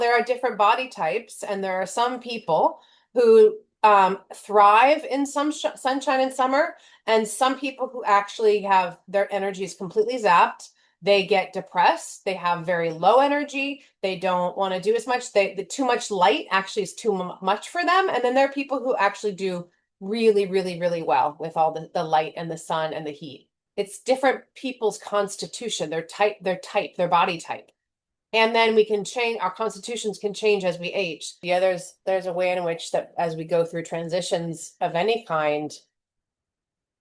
There are different body types, and there are some people who thrive in some sunshine in summer, and some people who actually have their energy is completely zapped. They get depressed. They have very low energy. They don't want to do as much. The too much light actually is too much for them. And then there are people who actually do really, really, really well with all the light and the sun and the heat. It's different people's constitution, their body type. And then we can change, our constitutions can change as we age. Yeah, there's a way in which that as we go through transitions of any kind,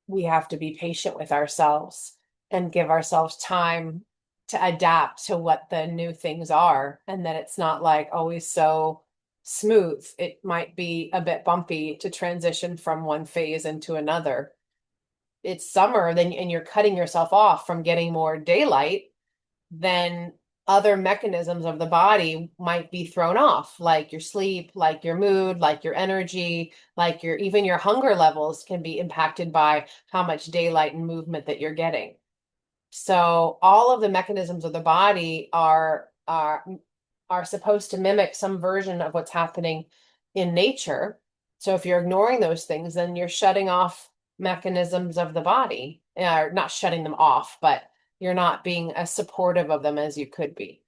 we have to be patient with ourselves and give ourselves time to adapt to what the new things are. And that it's not like always so smooth. It might be a bit bumpy to transition from one phase into another. It's summer, then and you're cutting yourself off from getting more daylight, then other mechanisms of the body might be thrown off, like your sleep, like your mood, like your energy, like your even your hunger levels can be impacted by how much daylight and movement that you're getting. So all of the mechanisms of the body are supposed to mimic some version of what's happening in nature. So if you're ignoring those things, then you're shutting off mechanisms of the body. Not shutting them off, but you're not being as supportive of them as you could be.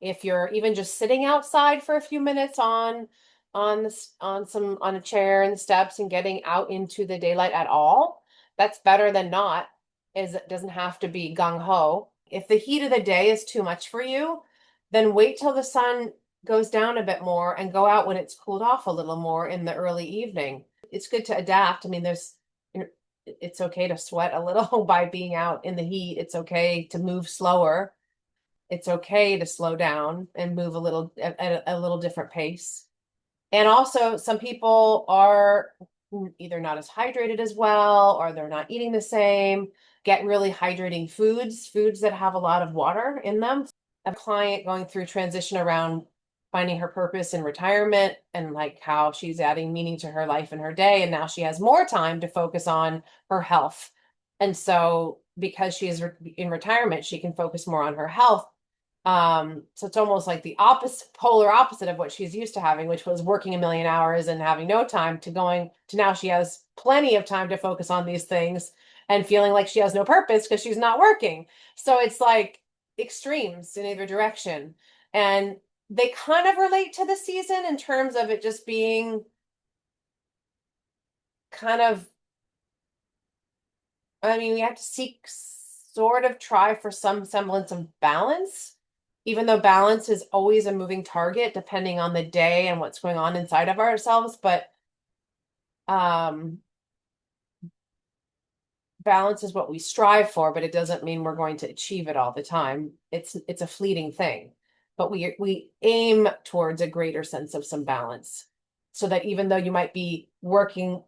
If you're even just sitting outside for a few minutes on a chair and steps and getting out into the daylight at all, that's better than not. Is it doesn't have to be gung ho. If the heat of the day is too much for you, then wait till the sun goes down a bit more and go out when it's cooled off a little more in the early evening. It's good to adapt. I mean, it's okay to sweat a little by being out in the heat. It's okay to move slower. It's okay to slow down and move a little at a little different pace. And also, some people are either not as hydrated as well, or they're not eating the same. Get really hydrating foods that have a lot of water in them. A client going through transition around finding her purpose in retirement and like how she's adding meaning to her life and her day. And now she has more time to focus on her health. And so because she is in retirement, she can focus more on her health. So it's almost like the polar opposite of what she's used to having, which was working a million hours and having no time to going to now she has plenty of time to focus on these things and feeling like she has no purpose because she's not working. So it's like extremes in either direction. And they kind of relate to the season in terms of it just being kind of, I mean, we have to sort of try for some semblance of balance, even though balance is always a moving target depending on the day and what's going on inside of ourselves. But um, balance is what we strive for, but it doesn't mean we're going to achieve it all the time. It's a fleeting thing, but we aim towards a greater sense of some balance, so that even though you might be working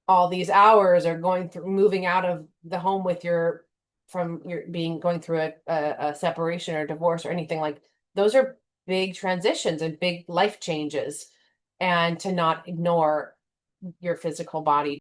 all these hours or moving out of the home with your from your being going through a separation or divorce or anything, like those are big transitions and big life changes, and to not ignore your physical body